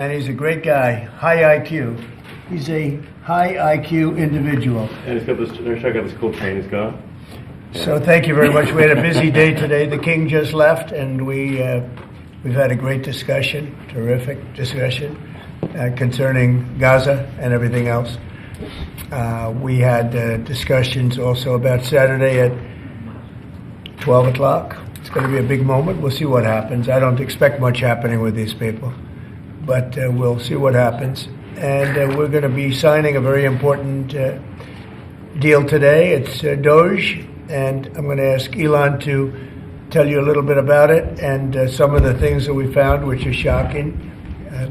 And he's a great guy, high IQ. He's a high IQ individual. And he's got this cool chain he's got. Yeah. So thank you very much. We had a busy day today. The king just left, and we've had a great discussion, terrific discussion concerning Gaza and everything else. We had discussions also about Saturday at 12 o'clock. It's going to be a big moment. We'll see what happens. I don't expect much happening with these people, but we'll see what happens. And we're going to be signing a very important deal today. It's DOGE, and I'm going to ask Elon to tell you a little bit about it and some of the things that we found, which are shocking.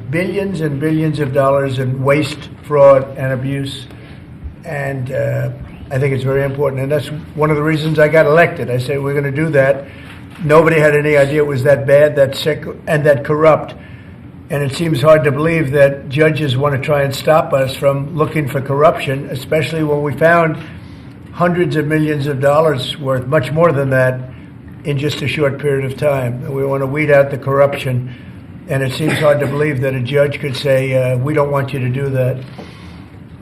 Billions and billions of dollars in waste, fraud, and abuse. And I think it's very important. And that's one of the reasons I got elected. I said, we're going to do that. Nobody had any idea it was that bad, that sick, and that corrupt. And it seems hard to believe that judges want to try and stop us from looking for corruption, especially when we found hundreds of millions of dollars worth, much more than that, in just a short period of time. And we want to weed out the corruption. And it seems hard to believe that a judge could say, we don't want you to do that.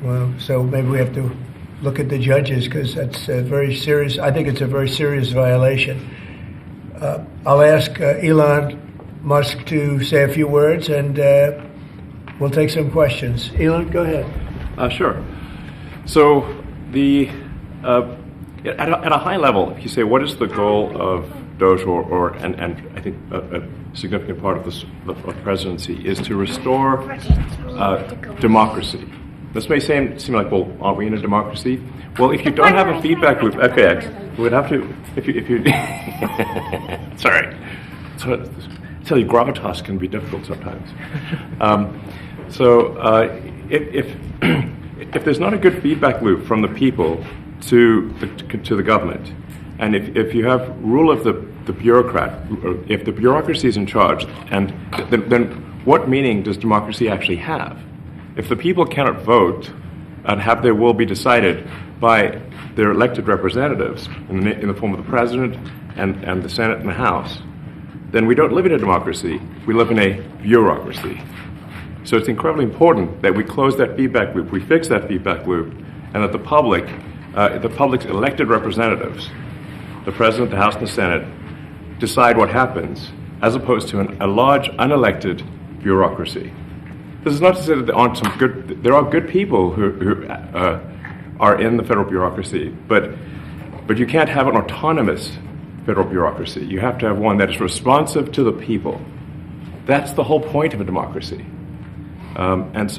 Well, so maybe we have to look at the judges, because that's a very serious, I think it's a very serious violation. I'll ask Elon Musk to say a few words, and we'll take some questions. Elon, go ahead. Sure. So at a high level, if you say what is the goal of DOGE, and I think a significant part of the presidency is to restore democracy. This may seem like, well, aren't we in a democracy? Well, if you don't have a feedback loop, okay, we would have to, if you sorry. So I tell you, gravitas can be difficult sometimes. If there's not a good feedback loop from the people to the government, and if you have rule of the bureaucrat, if the bureaucracy is in charge, and then what meaning does democracy actually have? If the people cannot vote and have their will be decided by their elected representatives in the form of the president and the Senate and the House, then we don't live in a democracy. We live in a bureaucracy. So it's incredibly important that we close that feedback loop, we fix that feedback loop, and that the public's elected representatives, the president, the House, and the Senate, decide what happens, as opposed to a large unelected bureaucracy. This is not to say that there are good people who are in the federal bureaucracy, but you can't have an autonomous federal bureaucracy. You have to have one that is responsive to the people. That's the whole point of a democracy. And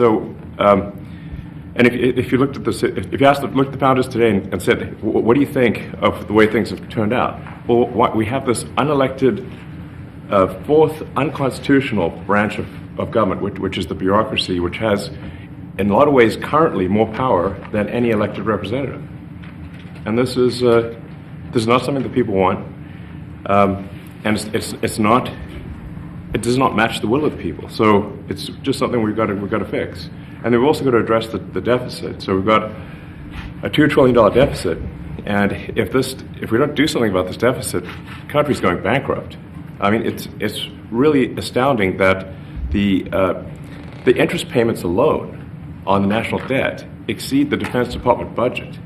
if you looked at if you looked at the founders today and said, what do you think of the way things have turned out? Well, we have this unelected, fourth unconstitutional branch of government, which is the bureaucracy, which has, in a lot of ways, currently more power than any elected representative. And this is not something that people want, and it does not match the will of the people. So it's just something we've got to fix. And then we've also got to address the deficit. So we've got a $2 trillion deficit, and if we don't do something about this deficit, the country's going bankrupt. I mean, it's really astounding that the interest payments alone on the national debt exceed the Defense Department budget,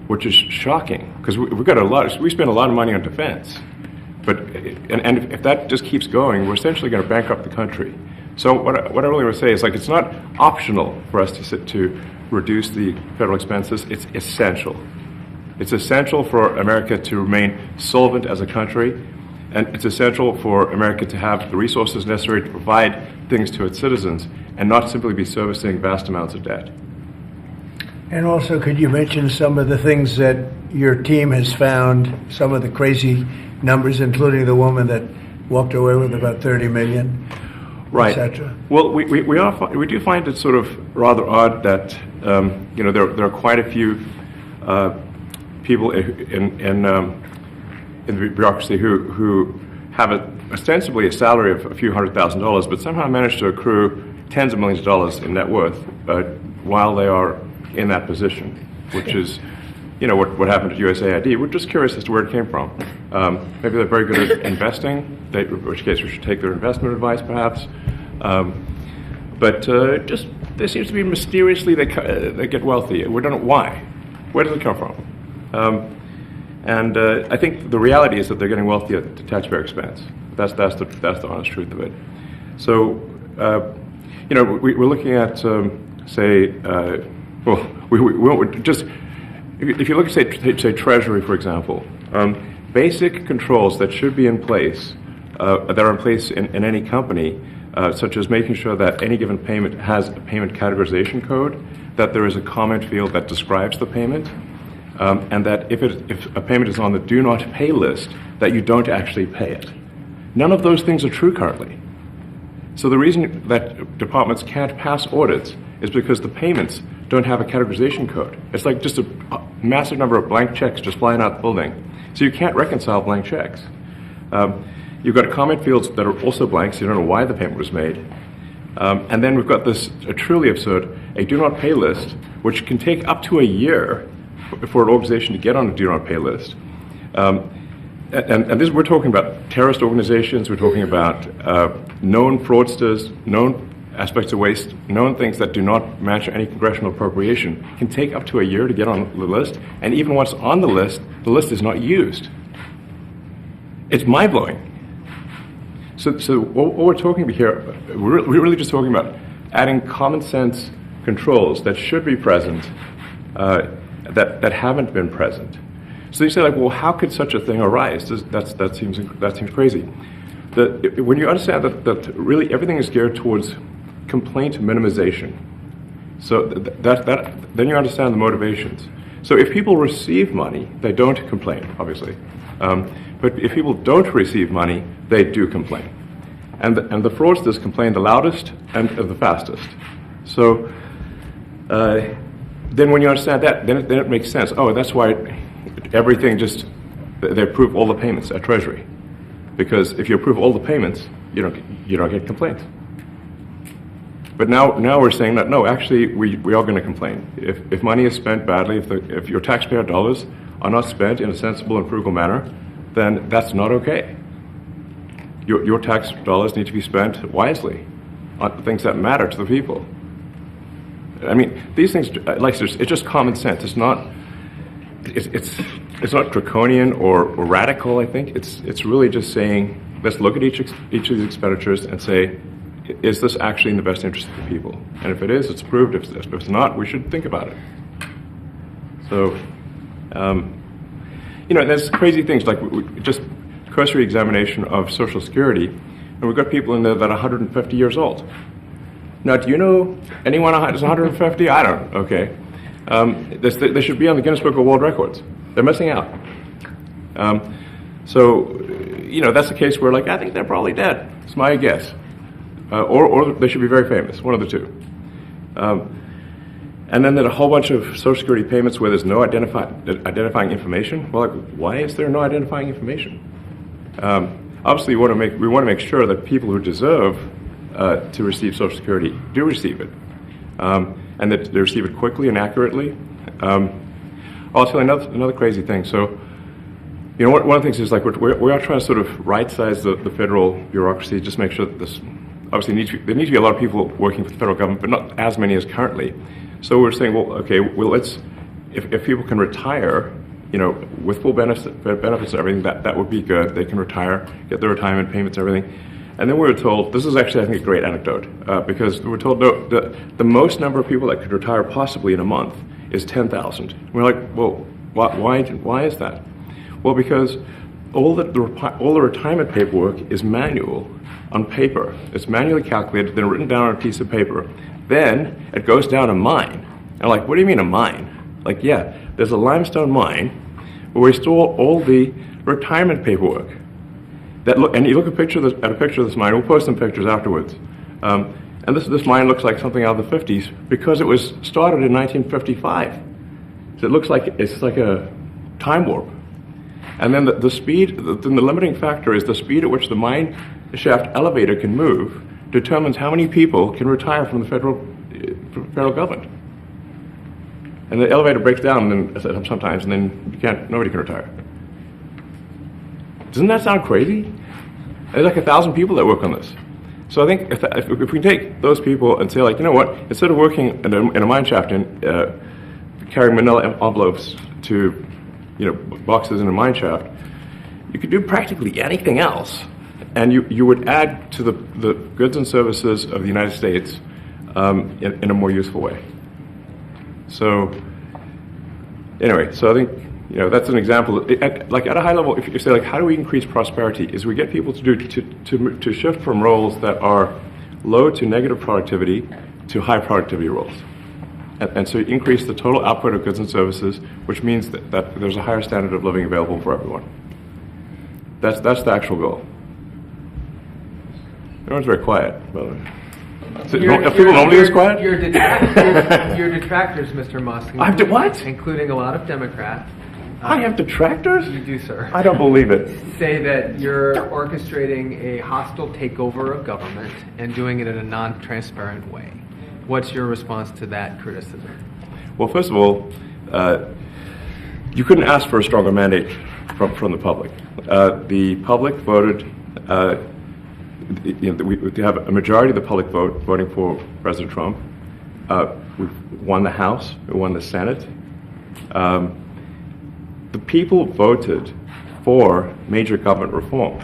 which is shocking, because we spend a lot of money on defense. But if that just keeps going, we're essentially going to bankrupt the country. So what I really want to say is, like, it's not optional for us to reduce the federal expenses. It's essential. It's essential for America to remain solvent as a country, and it's essential for America to have the resources necessary to provide things to its citizens and not simply be servicing vast amounts of debt. And also, could you mention some of the things that your team has found, some of the crazy numbers, including the woman that walked away with about $30 million, right, etc.? Well, we do find it sort of rather odd that there are quite a few people in the bureaucracy who have ostensibly a salary of a few $100,000, but somehow manage to accrue tens of millions of dollars in net worth while they are in that position, which is, what happened at USAID. We're just curious as to where it came from. Maybe they're very good at investing, in which case we should take their investment advice, perhaps. but just there seems to be mysteriously they get wealthy. We don't know why. Where does it come from? And I think the reality is that they're getting wealthy at the taxpayer expense. That's the honest truth of it. So, we're looking at, say, if you look at, say, treasury, for example, basic controls that should be in place, that are in place in any company, such as making sure that any given payment has a payment categorization code, that there is a comment field that describes the payment, and that if a payment is on the do not pay list, that you don't actually pay it. None of those things are true currently. So the reason that departments can't pass audits is because the payments don't have a categorization code. It's like just a massive number of blank checks just flying out the building. So you can't reconcile blank checks. You've got comment fields that are also blank, so you don't know why the payment was made. And then we've got this truly absurd, a do not pay list, which can take up to a year for an organization to get on a do not pay list. And this, we're talking about terrorist organizations, we're talking about known fraudsters, known aspects of waste, known things that do not match any congressional appropriation, can take up to a year to get on the list, and even once on the list is not used. It's mind-blowing. So what we're talking about here, we're really just talking about adding common sense controls that should be present, that haven't been present. So you say, like, well, how could such a thing arise? That seems crazy. When you understand that really everything is geared towards complaint minimization, so then you understand the motivations. So if people receive money, they don't complain, obviously. But if people don't receive money, they do complain. And the fraudsters complain the loudest and the fastest. So then when you understand that, then it makes sense. Oh, that's why everything they approve all the payments at Treasury. Because if you approve all the payments, you don't get complaints. But now we're saying that, no, actually, we are going to complain. If money is spent badly, if your taxpayer dollars are not spent in a sensible and frugal manner, then that's not okay. Your tax dollars need to be spent wisely on things that matter to the people. I mean, these things, it's just common sense. It's not draconian or radical, I think. It's really just saying, let's look at each of these expenditures and say, is this actually in the best interest of the people? And if it is, it's approved. If it's not, we should think about it. So, there's crazy things like just cursory examination of Social Security, and we've got people in there that are 150 years old. Now, do you know anyone who's 150? I don't. Okay. They should be on the Guinness Book of World Records. They're missing out. That's the case where, I think they're probably dead. It's my guess. Or they should be very famous, one of the two. And then there are a whole bunch of Social Security payments where there's no identifying information. Well, why is there no identifying information? Obviously, we want to make sure that people who deserve to receive Social Security do receive it, and that they receive it quickly and accurately. I'll tell you another crazy thing. So, one of the things is we are trying to sort of right-size the federal bureaucracy, just make sure that this. Obviously, there need to be a lot of people working for the federal government, but not as many as currently. So we're saying, if people can retire, with full benefits and everything, that would be good. They can retire, get their retirement payments and everything. And then we were told, this is actually, I think, a great anecdote, because we were told the most number of people that could retire possibly in a month is 10,000. We're like, well, why is that? Well, because all the retirement paperwork is manual on paper. It's manually calculated, then written down on a piece of paper. Then it goes down a mine. And I'm like, what do you mean a mine? There's a limestone mine where we store all the retirement paperwork. And you look at a picture of this mine. We'll post some pictures afterwards. And this mine looks like something out of the 50s because it was started in 1955. So it looks like it's like a time warp. And then the speed, the limiting factor is the speed at which the mine shaft elevator can move determines how many people can retire from the federal government. And the elevator breaks down sometimes, and then nobody can retire. Doesn't that sound crazy? There's like 1,000 people that work on this. So I think if we take those people and say, like, you know what, instead of working in a mine shaft and carrying manila envelopes to, boxes in a mine shaft, you could do practically anything else, and you would add to the goods and services of the United States in a more useful way. So anyway, so I think that's an example. Like at a high level, if you say, like, how do we increase prosperity? Is we get people to shift from roles that are low to negative productivity to high productivity roles. And so you increase the total output of goods and services, which means that there's a higher standard of living available for everyone. That's the actual goal. Everyone's very quiet, by the way. Are people normally this quiet? Your detractors, Mr. Musk. I have to what? Including a lot of Democrats. I have detractors? You do, sir. I don't believe it. Say that you're orchestrating a hostile takeover of government and doing it in a non-transparent way. What's your response to that criticism? Well, first of all, you couldn't ask for a stronger mandate from the public. The public voted. We have a majority of the public voting for President Trump. We've won the House. We won the Senate. The people voted for major government reform.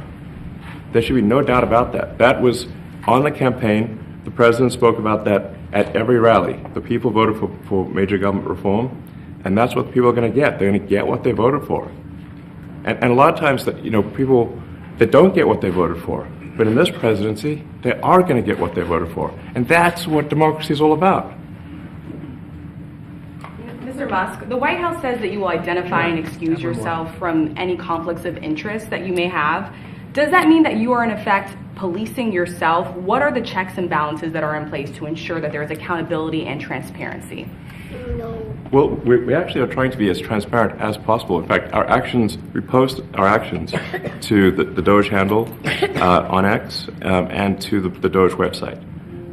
There should be no doubt about that. That was on the campaign. The president spoke about that at every rally. The people voted for major government reform, and that's what the people are going to get. They're going to get what they voted for. And a lot of times, that people that don't get what they voted for, but in this presidency, they are going to get what they voted for. And that's what democracy is all about. Mr. Musk, the White House says that you will identify and excuse yourself from any conflicts of interest that you may have. Does that mean that you are, in effect, policing yourself? What are the checks and balances that are in place to ensure that there is accountability and transparency? Well, we actually are trying to be as transparent as possible. In fact, we post our actions to the DOGE handle on X and to the DOGE website.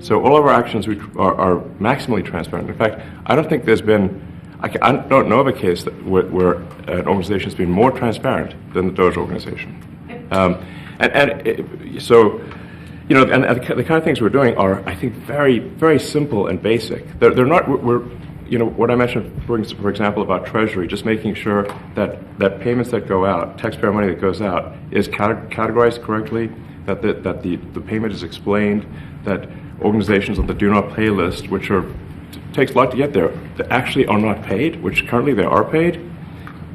So all of our actions are maximally transparent. In fact, I don't think there's been, I don't know of a case where an organization has been more transparent than the DOGE organization. So the kind of things we're doing are, I think, very, very simple and basic. They're not, what I mentioned, for example, about treasury, just making sure that payments that go out, taxpayer money that goes out, is categorized correctly, that the payment is explained, that organizations on the do not pay list, which takes a lot to get there, that actually are not paid, which currently they are paid.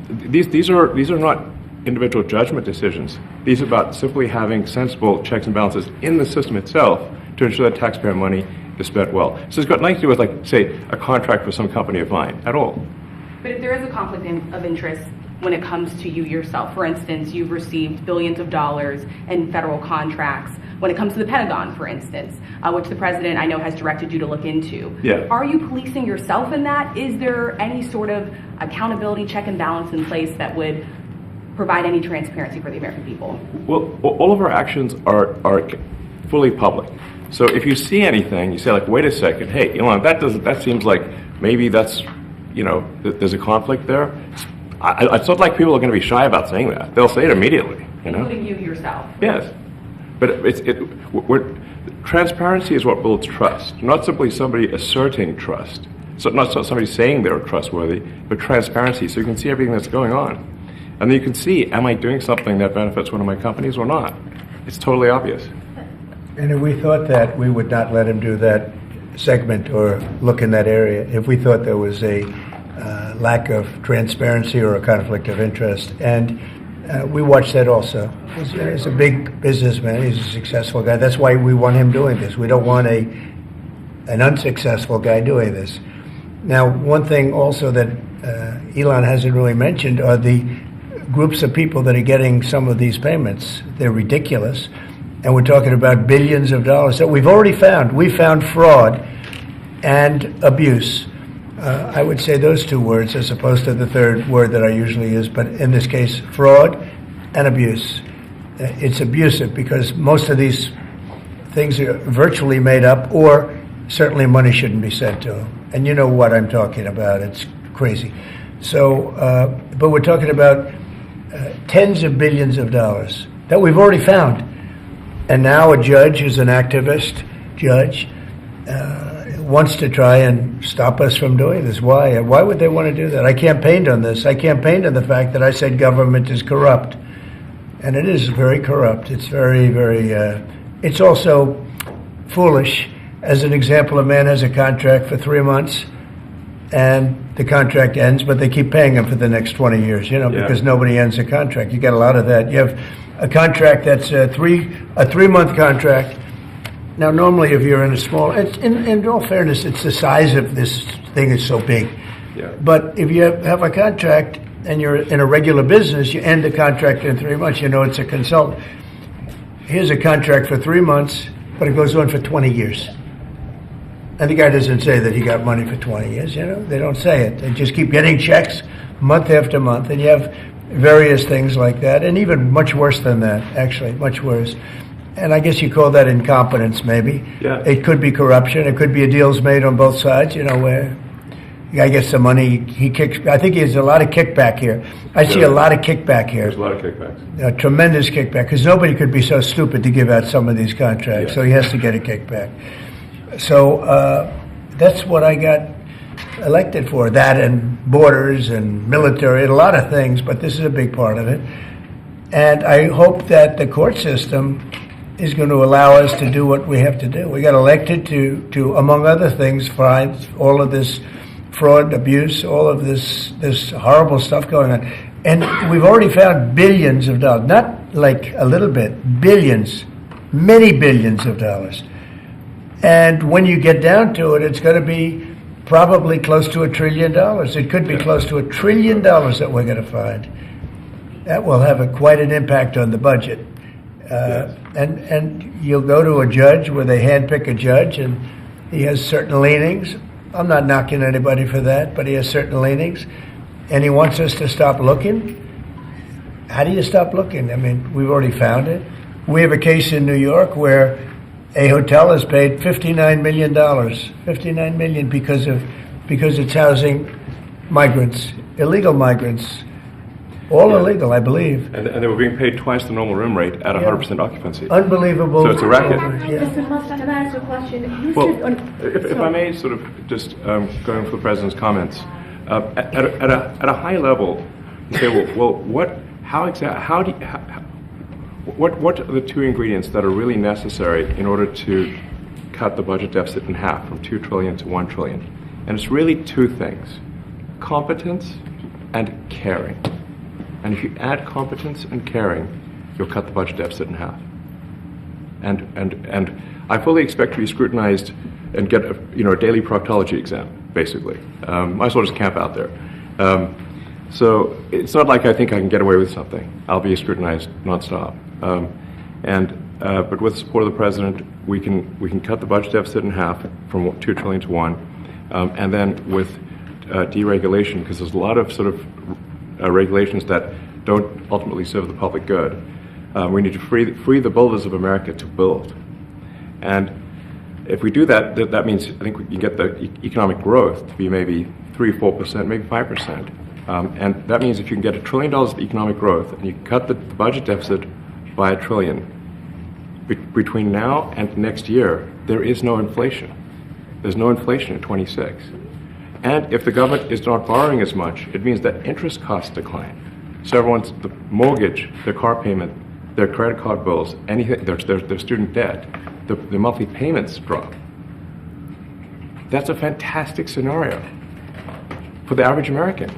These are not individual judgment decisions. These are about simply having sensible checks and balances in the system itself to ensure that taxpayer money is spent well. So it's got nothing to do with, like, say, a contract with some company of mine at all. But if there is a conflict of interest when it comes to you yourself, for instance, you've received billions of dollars in federal contracts when it comes to the Pentagon, for instance, which the president, I know, has directed you to look into. Yeah. Are you policing yourself in that? Is there any sort of accountability check and balance in place that would provide any transparency for the American people? Well, all of our actions are fully public. So if you see anything, you say, like, wait a second, hey, Elon, that seems like maybe that's, there's a conflict there. It's not like people are going to be shy about saying that. They'll say it immediately, Including you yourself. Yes. But transparency is what builds trust, not simply somebody asserting trust. So not somebody saying they're trustworthy, but transparency, so you can see everything that's going on. And then you can see, am I doing something that benefits one of my companies or not? It's totally obvious. And if we thought that, we would not let him do that segment or look in that area. If we thought there was a lack of transparency or a conflict of interest. And we watch that also. He's a big businessman. He's a successful guy. That's why we want him doing this. We don't want an unsuccessful guy doing this. Now, one thing also that Elon hasn't really mentioned are the groups of people that are getting some of these payments. They're ridiculous. And we're talking about billions of dollars that we've already found. We found fraud and abuse. I would say those two words as opposed to the third word that I usually use, but in this case, fraud and abuse. It's abusive because most of these things are virtually made up, or certainly money shouldn't be sent to them. And you know what I'm talking about. It's crazy. So, but we're talking about tens of billions of dollars that we've already found. And now a judge who's an activist judge wants to try and stop us from doing this. Why? Why would they want to do that? I campaigned on this. I campaigned on the fact that I said government is corrupt. And it is very corrupt. It's very, very, it's also foolish. As an example, a man has a contract for 3 months and the contract ends, but they keep paying him for the next 20 years, because nobody ends a contract. You got a lot of that. You have a contract that's a 3-month contract. Now, normally, if you're in a small, in all fairness, it's the size of this thing is so big. Yeah. But if you have a contract and you're in a regular business, you end the contract in 3 months. It's a consultant. Here's a contract for 3 months, but it goes on for 20 years. And the guy doesn't say that he got money for 20 years. They don't say it. They just keep getting checks month after month, and you have various things like that, and even much worse than that, actually, much worse. And I guess you call that incompetence, maybe. Yeah. It could be corruption. It could be a deals made on both sides, where the guy gets the money, he kicks. I think there's a lot of kickback here. I see a lot of kickback here. There's a lot of kickbacks. A tremendous kickback, because nobody could be so stupid to give out some of these contracts, so he has to get a kickback. So that's what I got elected for, that and borders and military and a lot of things, but this is a big part of it. And I hope that the court system is going to allow us to do what we have to do. We got elected to among other things, find all of this fraud, abuse, all of this horrible stuff going on. And we've already found billions of dollars, not like a little bit, billions, many billions of dollars. And when you get down to it, it's going to be probably close to $1 trillion. It could be close to $1 trillion that we're going to find. That will have quite an impact on the budget. And you'll go to a judge where they handpick a judge, and he has certain leanings. I'm not knocking anybody for that, but he has certain leanings, and he wants us to stop looking. How do you stop looking? I mean, we've already found it. We have a case in New York where a hotel has paid $59 million, $59 million because it's housing migrants, illegal migrants, all illegal, I believe. And they were being paid twice the normal room rate at 100% occupancy. Unbelievable. So it's a racket. Mr. Mustang, can I ask a question? Well, if I may sort of just going for the President's comments, at a high level, you say, what are the two ingredients that are really necessary in order to cut the budget deficit in half from $2 trillion to $1 trillion? And it's really two things: competence and caring. And if you add competence and caring, you'll cut the budget deficit in half. And I fully expect to be scrutinized and get a daily proctology exam, basically. Might as well just camp out there. So it's not like I think I can get away with something. I'll be scrutinized nonstop. But with the support of the President, we can cut the budget deficit in half from $2 trillion to $1, and then with deregulation, because there's a lot of sort of regulations that don't ultimately serve the public good. We need to free the builders of America to build, and if we do that, that means I think we can get the economic growth to be maybe 3-4%, maybe 5%, and that means if you can get $1 trillion of economic growth and you can cut the budget deficit by $1 trillion, between now and next year, there is no inflation. There's no inflation in 26. And if the government is not borrowing as much, it means that interest costs decline. So everyone's, the mortgage, their car payment, their credit card bills, anything, their student debt, the monthly payments drop. That's a fantastic scenario for the average American.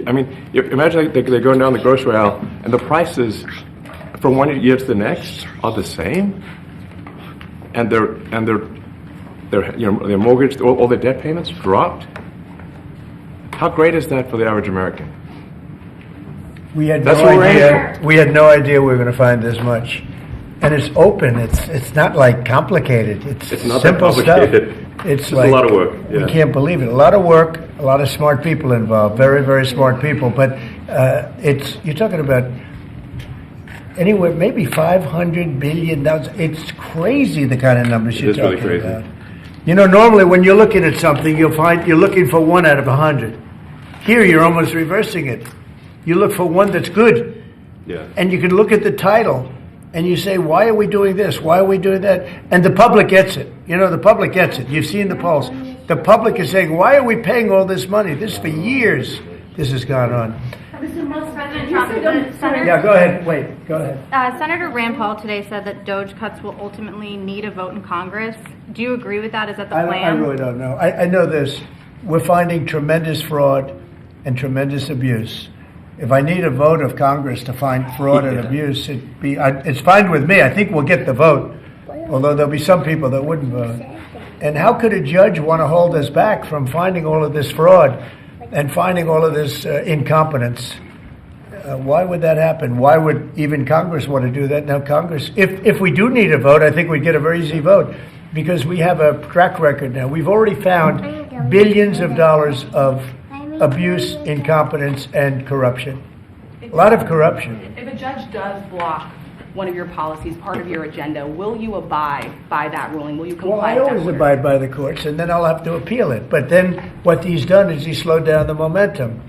I mean, imagine they're going down the grocery aisle and the prices from one year to the next are the same, and their mortgage, all their debt payments dropped. How great is that for the average American? We had That's no what we're idea. We had no idea we were going to find this much, and it's open. It's not like complicated. It's not simple that complicated. stuff. It's like a lot of work. Yeah. We can't believe it. A lot of work. A lot of smart people involved. Very, very smart people. But you're talking about anywhere maybe $500 billion. It's crazy the kind of numbers you're talking really crazy. about. Normally when you're looking at something, you'll find you're looking for 1 out of 100. Here, you're almost reversing it. You look for one that's good. Yeah. And you can look at the title and you say, why are we doing this? Why are we doing that? And the public gets it. You know, the public gets it. You've seen the polls. The public is saying, why are we paying all this money? This for years, this has gone on. Mr. Musk, Yeah, go ahead. Wait, go ahead. Senator Rand Paul today said that DOGE cuts will ultimately need a vote in Congress. Do you agree with that? Is that the plan? I really don't know. I know this. We're finding tremendous fraud and tremendous abuse. If I need a vote of Congress to find fraud and abuse, it's fine with me. I think we'll get the vote, although there'll be some people that wouldn't vote. And how could a judge want to hold us back from finding all of this fraud and finding all of this incompetence? Why would that happen? Why would even Congress want to do that? Now, Congress, if we do need a vote, I think we'd get a very easy vote because we have a track record now. We've already found billions of dollars of abuse, incompetence, and corruption. A lot of corruption. If a judge does block one of your policies, part of your agenda, will you abide by that ruling? Will you comply Well, I with that always order? abide by the courts, and then I'll have to appeal it. But then what he's done is he's slowed down the momentum.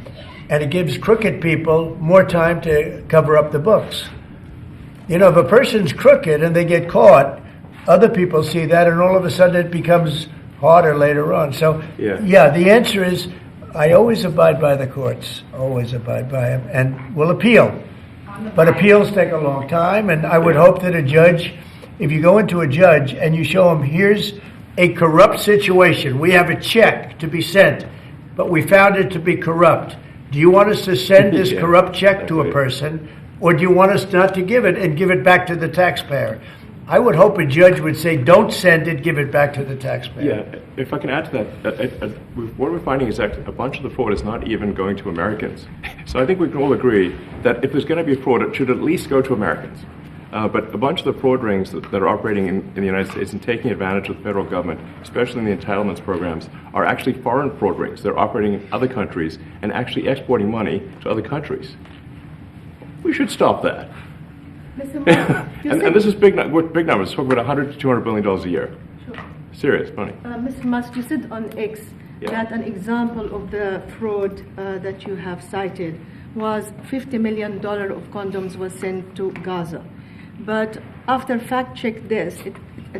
And it gives crooked people more time to cover up the books. You know, if a person's crooked and they get caught, other people see that, and all of a sudden it becomes harder later on. So, yeah, the answer is I always abide by the courts, always abide by them, and will appeal. But appeals take a long time, and I would hope that a judge, if you go into a judge and you show him, here's a corrupt situation, we have a check to be sent, but we found it to be corrupt. Do you want us to send this corrupt check to a person, or do you want us not to give it and give it back to the taxpayer? I would hope a judge would say, don't send it, give it back to the taxpayer. Yeah, if I can add to that, what we're finding is that a bunch of the fraud is not even going to Americans. So I think we can all agree that if there's going to be fraud, it should at least go to Americans. But a bunch of the fraud rings that are operating in the United States and taking advantage of the federal government, especially in the entitlements programs, are actually foreign fraud rings. They're operating in other countries and actually exporting money to other countries. We should stop that. Mr. Musk, and this is big numbers. We're talking about $100 to $200 billion a year. Sure. Serious money. Mr. Musk, you said on X that an example of the fraud that you have cited was $50 million of condoms was sent to Gaza. But after fact-check this,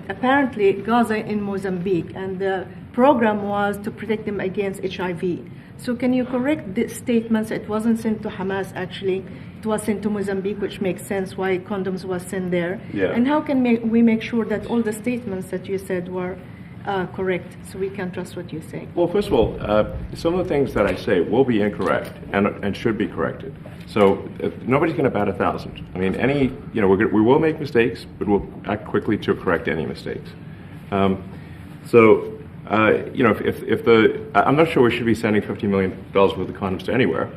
apparently Gaza in Mozambique, and the program was to protect them against HIV. So can you correct the statements? It wasn't sent to Hamas, actually. It was sent to Mozambique, which makes sense why condoms was sent there. Yeah. And how can we make sure that all the statements that you said were correct, so we can trust what you say? Well, first of all, some of the things that I say will be incorrect and should be corrected. So nobody's going to bat 1,000. I mean, we will make mistakes, but we'll act quickly to correct any mistakes. If I'm not sure we should be sending $50 million worth of condoms to anywhere,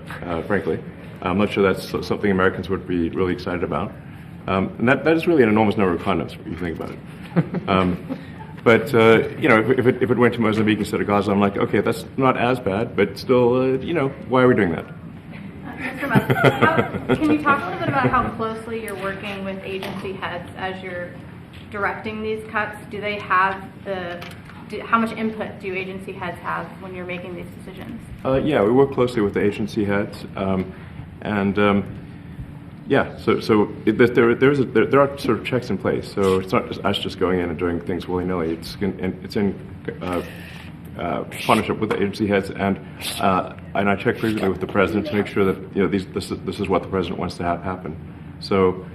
frankly. I'm not sure that's something Americans would be really excited about. And that is really an enormous number of condoms, if you think about it. But if it went to Mozambique instead of Gaza, I'm like, okay, that's not as bad, but still, why are we doing that? Mr. Musk, can you talk a little bit about how closely you're working with agency heads as you're directing these cuts? Do they have how much input do agency heads have when you're making these decisions? Yeah, we work closely with the agency heads, there are sort of checks in place. So it's not just us just going in and doing things willy-nilly. It's in partnership with the agency heads, and I check frequently with the president to make sure that this is what the president wants to have happen. So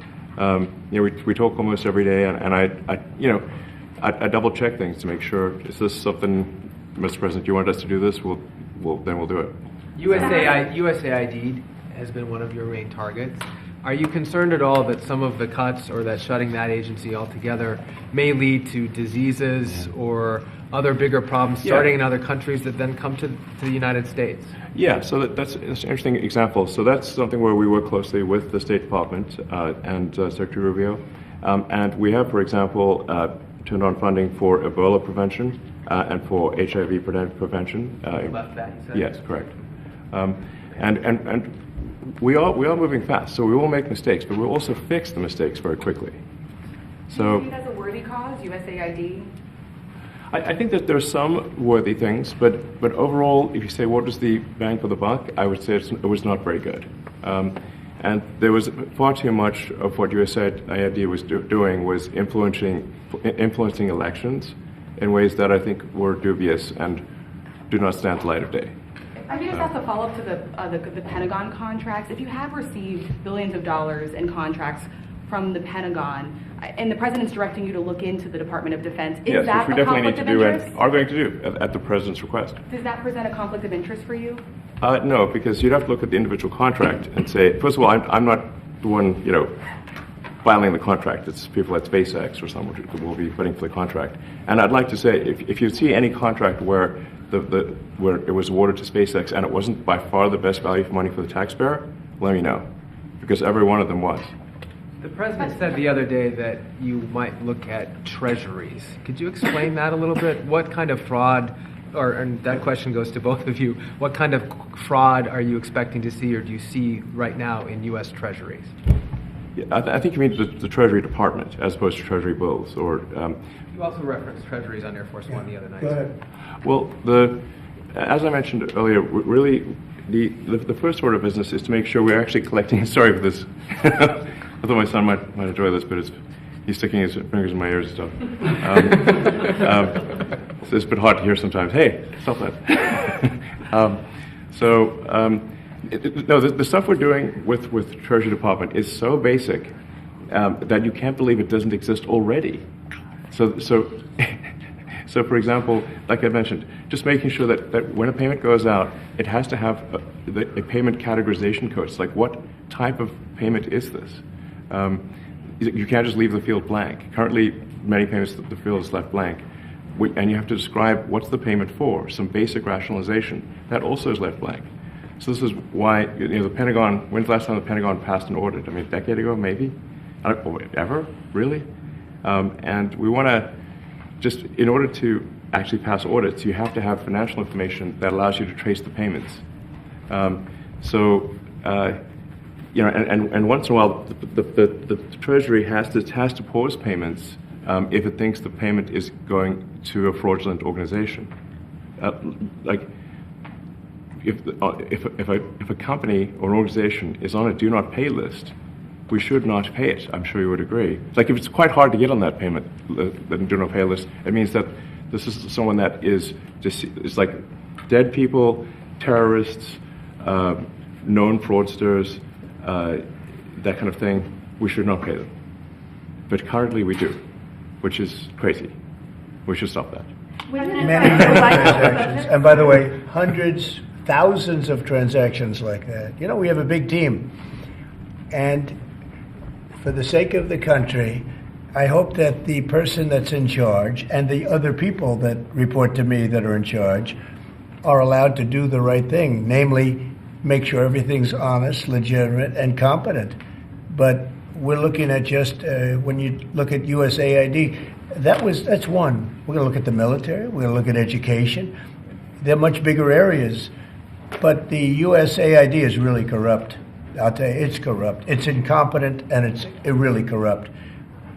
we talk almost every day, and I double check things to make sure, is this something, Mr. President, you want us to do this? Then we'll do it. USAID has been one of your main targets. Are you concerned at all that some of the cuts or that shutting that agency altogether may lead to diseases or other bigger problems starting in other countries that then come to the United States? Yeah, so that's an interesting example. So that's something where we work closely with the State Department and Secretary Rubio. And we have, for example, turned on funding for Ebola prevention and for HIV prevention. Left that, you said? Yes, correct. And we are moving fast, so we will make mistakes, but we'll also fix the mistakes very quickly. So, do you think that's a worthy cause, USAID? I think that there are some worthy things, but overall, if you say what is the bang for the buck, I would say it was not very good. And there was far too much of what USAID was doing was influencing elections in ways that I think were dubious and do not stand the light of day. I can just ask a follow-up to the Pentagon contracts. If you have received billions of dollars in contracts from the Pentagon, and the president's directing you to look into the Department of Defense, is Yes, that which we a definitely need conflict to of do interest? and are going to do at the president's request. Does that present a conflict of interest for you? No, because you'd have to look at the individual contract and say, first of all, I'm not the one, filing the contract. It's people at SpaceX or someone who will be putting for the contract. And I'd like to say, if you see any contract where where it was awarded to SpaceX and it wasn't by far the best value for money for the taxpayer, let me know, because every one of them was. The president said the other day that you might look at treasuries. Could you explain that a little bit? What kind of fraud, and that question goes to both of you, what kind of fraud are you expecting to see or do you see right now in U.S. treasuries? Yeah, I think you mean the Treasury Department as opposed to Treasury bills. Or You also referenced treasuries on Air Force One the other night. Go ahead. well, as I mentioned earlier, really the first order of business is to make sure we're actually collecting. Sorry for this. I thought my son might enjoy this, but he's sticking his fingers in my ears and stuff. So it's a bit hard to hear sometimes. Hey, stop that. No, the stuff we're doing with Treasury Department is so basic that you can't believe it doesn't exist already. So for example, like I mentioned, just making sure that when a payment goes out, it has to have a payment categorization code. It's like, what type of payment is this? You can't just leave the field blank. Currently, many payments, the field is left blank. And you have to describe what's the payment for, some basic rationalization. That also is left blank. So this is why, the Pentagon, when's the last time the Pentagon passed an audit? I mean, a decade ago, maybe? I don't know, ever? Really? And we want to just, in order to actually pass audits, you have to have financial information that allows you to trace the payments. And once in a while, the Treasury has to pause payments if it thinks the payment is going to a fraudulent organization. If a company or an organization is on a do not pay list, we should not pay it. I'm sure you would agree. Like, if it's quite hard to get on that payment, the do not pay list, it means that this is someone that is just, it's like dead people, terrorists, known fraudsters, that kind of thing. We should not pay them. But currently we do, which is crazy. We should stop that. Many transactions. And by the way, hundreds, thousands of transactions like that. We have a big team. And for the sake of the country, I hope that the person that's in charge and the other people that report to me that are in charge are allowed to do the right thing, namely make sure everything's honest, legitimate, and competent. But we're looking at just, when you look at USAID, that's one. We're going to look at the military. We're going to look at education. They're much bigger areas. But the USAID is really corrupt. I'll tell you, it's corrupt. It's incompetent, and it's really corrupt.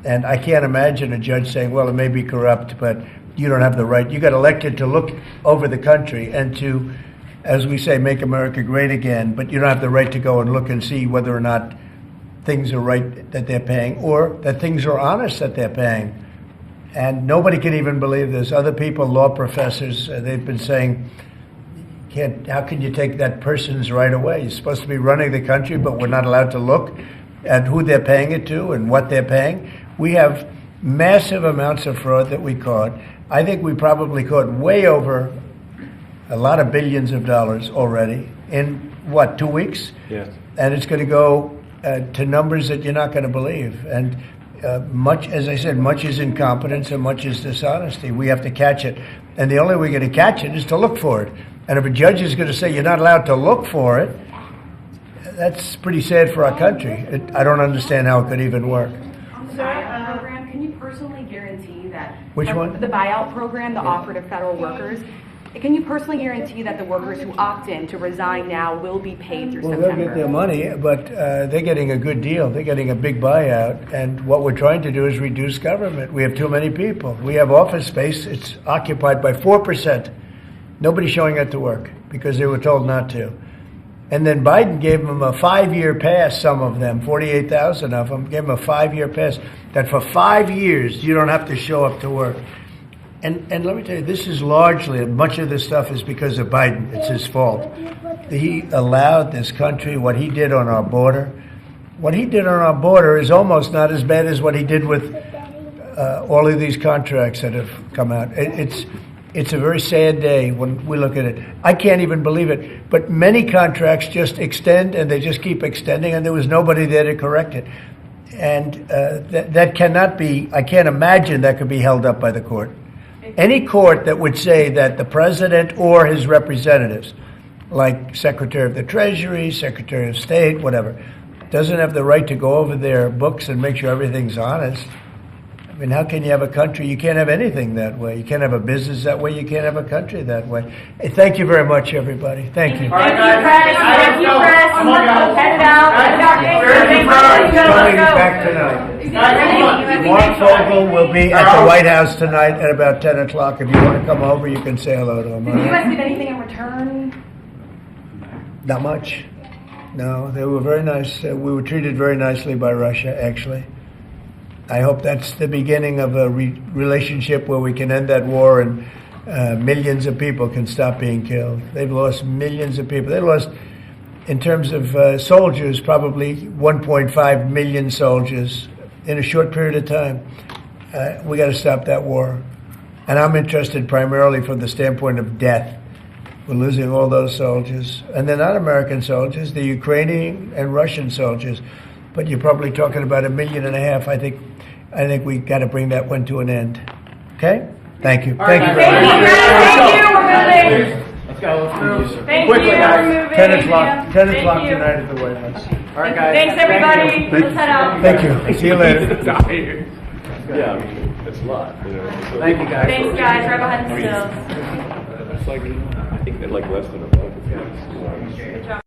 And I can't imagine a judge saying, well, it may be corrupt, but you don't have the right. You got elected to look over the country and to, as we say, make America great again, but you don't have the right to go and look and see whether or not things are right that they're paying or that things are honest that they're paying. And nobody can even believe this. Other people, law professors, they've been saying, how can you take that person's right away? You're supposed to be running the country, but we're not allowed to look at who they're paying it to and what they're paying. We have massive amounts of fraud that we caught. I think we probably caught way over a lot of billions of dollars already in, 2 weeks? Yes. And it's going to go to numbers that you're not going to believe. And much, as I said, much is incompetence and much is dishonesty. We have to catch it. And the only way we're going to catch it is to look for it. And if a judge is going to say you're not allowed to look for it, that's pretty sad for our country. I don't understand how it could even work. On the buyout program, can you personally guarantee that... Which one? The buyout program, the offer to federal workers. Can you personally guarantee that the workers who opt in to resign now will be paid through September? They'll get their money, but they're getting a good deal. They're getting a big buyout. And what we're trying to do is reduce government. We have too many people. We have office space. It's occupied by 4%. Nobody's showing up to work because they were told not to. And then Biden gave them a 5-year pass, some of them, 48,000 of them, gave them a 5-year pass, that for 5 years you don't have to show up to work. And let me tell you, this is largely, much of this stuff is because of Biden. It's his fault. He allowed this country, what he did on our border. What he did on our border is almost not as bad as what he did with all of these contracts that have come out. It's a very sad day when we look at it. I can't even believe it. But many contracts just extend, and they just keep extending, and there was nobody there to correct it. And that cannot be, I can't imagine that could be held up by the court. Any court that would say that the president or his representatives, like Secretary of the Treasury, Secretary of State, whatever, doesn't have the right to go over their books and make sure everything's honest. I mean, how can you have a country? You can't have anything that way. You can't have a business that way. You can't have a country that way. Hey, thank you very much, everybody. Thank you. Thank you, Chris. Thank you, Chris. Head out. Coming back tonight. Mark Vogel will be at the White House tonight at about 10 o'clock. If you want to come over, you can say hello to him. Did you guys get anything in return? Not much. No, they were very nice. We were treated very nicely by Russia, actually. I hope that's the beginning of a relationship where we can end that war and millions of people can stop being killed. They've lost millions of people. They lost, in terms of soldiers, probably 1.5 million soldiers in a short period of time. We got to stop that war. And I'm interested primarily from the standpoint of death. We're losing all those soldiers. And they're not American soldiers, they're Ukrainian and Russian soldiers. But you're probably talking about 1.5 million. I think we got to bring that one to an end. Okay? Thank you. Thank you very much. Thank you. We're moving. Let's go. Let's move. Thank you. We're moving. 10 o'clock. 10 o'clock Thank you. tonight at the White House. All right, guys. Thanks, everybody. Let's head out. Thank you. See you later. Yeah, I mean, it's a lot. You know, so Thank you, guys. Thanks, guys. Right behind the stills. it's like, I think they're like less than a month. Good job.